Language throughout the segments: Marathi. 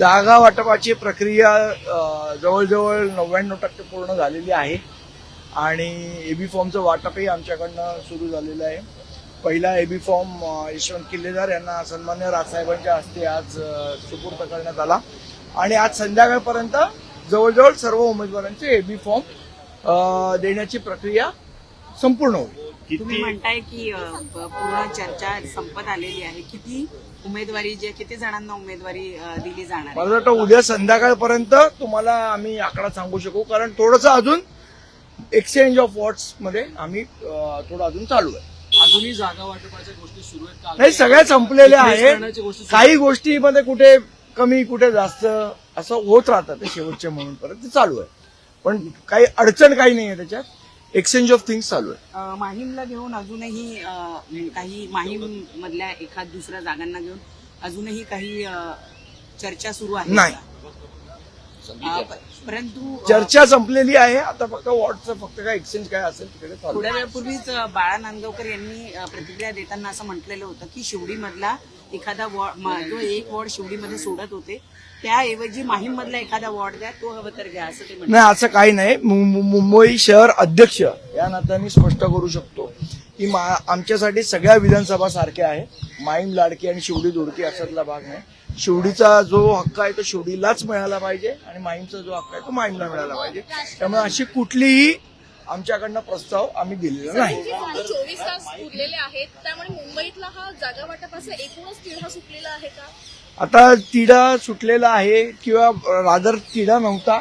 जागा वाटपाची प्रक्रिया जवळजवळ 99% पूर्ण झालेली आहे आणि एबी फॉर्मचं वाटपही आमच्याकडनं सुरू झालेलं आहे. पहिला एबी फॉर्म यशवंत किल्लेदार यांना सन्मान्य राजसाहेबांच्या हस्ते आज सुपूर्द करण्यात आला आणि आज संध्याकाळपर्यंत जवळजवळ सर्व उमेदवारांचे एबी फॉर्म देण्याची प्रक्रिया संपूर्ण होईल. तुम्ही म्हणताय की पूर्ण चर्चा संपत आलेली आहे. किती जणांना उमेदवारी दिली जाणार? मला वाटतं उद्या संध्याकाळपर्यंत तुम्हाला आम्ही आकडा सांगू शकू, कारण थोडंसं अजून एक्सचेंज ऑफ वॉट्स मध्ये आम्ही थोडं अजून चालू आहे. अजूनही जागा वाटपाच्या गोष्टी सुरू आहेत? नाही, सगळ्या संपलेल्या आहेत. काही गोष्टीमध्ये कुठे कमी कुठे जास्त असं होत राहतं, ते शेवटच्या मोमेंटपर्यंत चालू आहे. पण काही अडचण काही नाही आहे त्याच्यात. एक्सचेंज ऑफ थिंग्स चालू आहे. माहीमला घेऊन अजूनही काही माहीम मधल्या एखाद दुसऱ्या जागांना घेऊन अजूनही काही चर्चा सुरू आहे? नाही, परंतु चर्चा संपलेली आहे. आता फक्त वॉर्डचं फक्त काय एक्सचेंज काय असेल तिकडे चालू. थोड्या वेळापूर्वीच बाळा नांदगावकर यांनी प्रतिक्रिया देताना असं म्हटलेलं होतं की शिवडीमधला एखादा वॉर्ड, जो एक वॉर्ड शिवडीमध्ये सोडत होते, त्याऐवजी माहीम मधला एखादा वॉर्ड द्या, तो हवं तर घ्या, असं ते म्हणतात. नाही, असं काही नाही. मुंबई शहर अध्यक्ष या नात्याने स्पष्ट करू शकतो की आमच्यासाठी सगळ्या विधानसभा सारख्या आहे. माहीम, लाडकी आणि शिवडी दोडकी अशातला भाग नाही. शिवडीचा जो हक्क आहे तो शिवडीलाच मिळाला पाहिजे आणि माहीमचा जो हक्क आहे तो माहीमला मिळाला पाहिजे. त्यामुळे अशी कुठलीही आमच्याकडनं प्रस्ताव आम्ही दिलेला नाही. 24 तास उरलेले आहेत, त्यामुळे मुंबईतला हा जागा वाटपाचा एकूणच तिढा सुटलेला आहे का? आता तिढा सुटलेला आहे किंवा रादर तिढा नव्हता.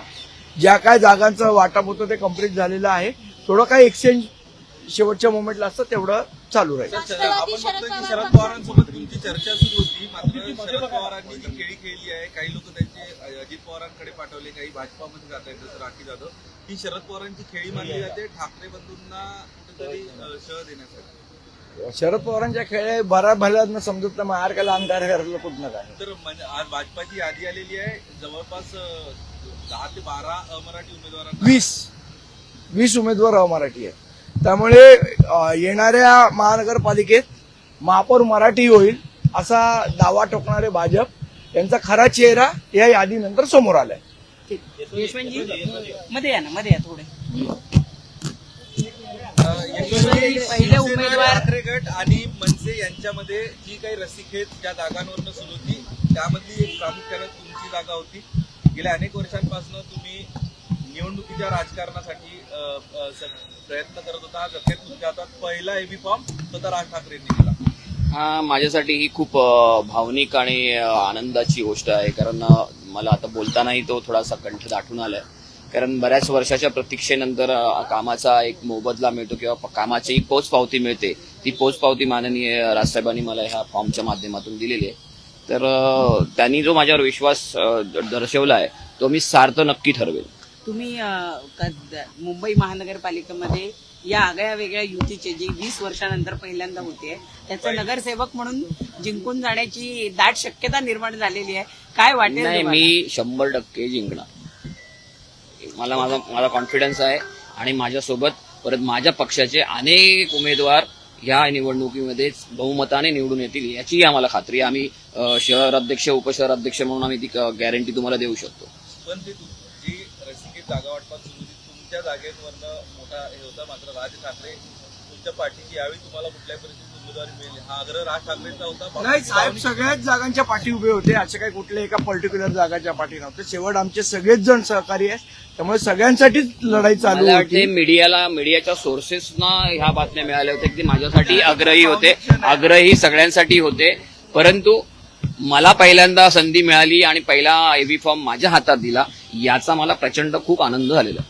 ज्या काय जागांचं वाटप होतं ते कम्प्लीट झालेलं आहे. थोडं काय एक्सचेंज शेवटच्या मोमेंटला असतं तेवढं चालू राहील. आपण बघतोय की शरद पवारांसोबत तुमची चर्चा सुरू होती, मात्र शरद पवारांनी जी खेळी खेळली आहे, काही लोक त्यांचे अजित पवारांकडे पाठवले, काही भाजपामध्ये जात आहेत, जसं राखी जाधव. ही शरद पवारांची खेळी मानली जाते ठाकरे बंधूंना कुठेतरी शह देण्यासाठी. शरद पवारांच्या खेळ बऱ्या भल्यानं समजत नाही, मार काय लहान काय करायला कुठं काय. तर आज भाजपाची यादी आलेली आहे, जवळपास 10 ते 12 अमराठी उमेदवारांना 20 उमेदवार अमराठी आहेत. त्यामुळे येणाऱ्या महानगरपालिकेत महापौर मराठी होईल असा दावा ठोकणारे भाजप यांचा खरा चेहरा या यादीनंतर समोर आलाय. यशवंतजी मध्ये या ना, मध्ये या थोडे. पहिले उमेदवार ठाकरे गट आणि मनसे यांच्यामध्ये जी काही रस्सीखेच ज्या जागांवरनं सुरू होती, त्यामधली एक प्रामुख्याने तुमची जागा होती. गेल्या अनेक वर्षांपासून तुम्ही निवडणुकीच्या राजकारणासाठी प्रयत्न करत होता. आज अखेर तुमच्या हातात पहिला एबी फॉर्म स्वतः राज ठाकरेंनी दिला. हा माझ्यासाठी ही खूप भावनिक आणि आनंदाची गोष्ट आहे, कारण मला आता बोलतानाही तो थोडासा कंठ दाटून आलाय. कारण बऱ्याच वर्षाच्या प्रतीक्षेनंतर कामाचा एक मोबदला मिळतो किंवा कामाची एक पोचपावती मिळते. ती पोचपावती माननीय राजसाहेबांनी मला ह्या फॉर्मच्या माध्यमातून दिलेली आहे. तर त्यांनी जो माझ्यावर विश्वास दर्शवला आहे तो मी सार्थ नक्की ठरवेल. तुम्ही मुंबई महानगरपालिकेमध्ये या आगळ्या वेगळ्या युतीचे जी 20 वर्षानंतर पहिल्यांदा होते, त्याचा नगरसेवक म्हणून जिंकून जाण्याची दाट शक्यता निर्माण झालेली आहे. काय वाटेल? नाही, मी 100% जिंकणार. मला माझा कॉन्फिडन्स आहे आणि माझ्यासोबत परत माझ्या पक्षाचे अनेक उमेदवार या निवडणुकीमध्ये बहुमताने निवडून येतील याची आम्हाला खात्री आहे. आम्ही शहर अध्यक्ष, उपशहर अध्यक्ष म्हणून आम्ही ती गॅरंटी तुम्हाला देऊ शकतो. पण ती जी रस्सीखेच जागा वाटपात सुरू होती, तुमच्या जागेवरनं मोठा हे होता. मात्र राज ठाकरे तुमच्या पाठीची यावेळी तुम्हाला कुठल्याही परिस्थितीत उमेदवारी मिळेल हा आग्रह राज ठाकरेंचा होता. नाही साहेब, सगळ्याच जागांच्या पाठी उभे होते. असे काही कुठल्या एका पर्टिक्युलर जागाच्या पाठी नव्हते. शेवट आमचे सगळेच जण सहकारी आहेत, त्यामुळे सगळ्यांसाठीच लढाई चालू मला होती. वाटते मीडियाच्या सोर्सेसना ह्या बातम्या मिळाल्या होत्या की माझ्यासाठी आग्रही होते, आग्रही सगळ्यांसाठी होते. परंतु मला पहिल्यांदा संधी मिळाली आणि पहिला एबी फॉर्म माझ्या हातात दिला, याचा मला प्रचंड खूप आनंद झालेला.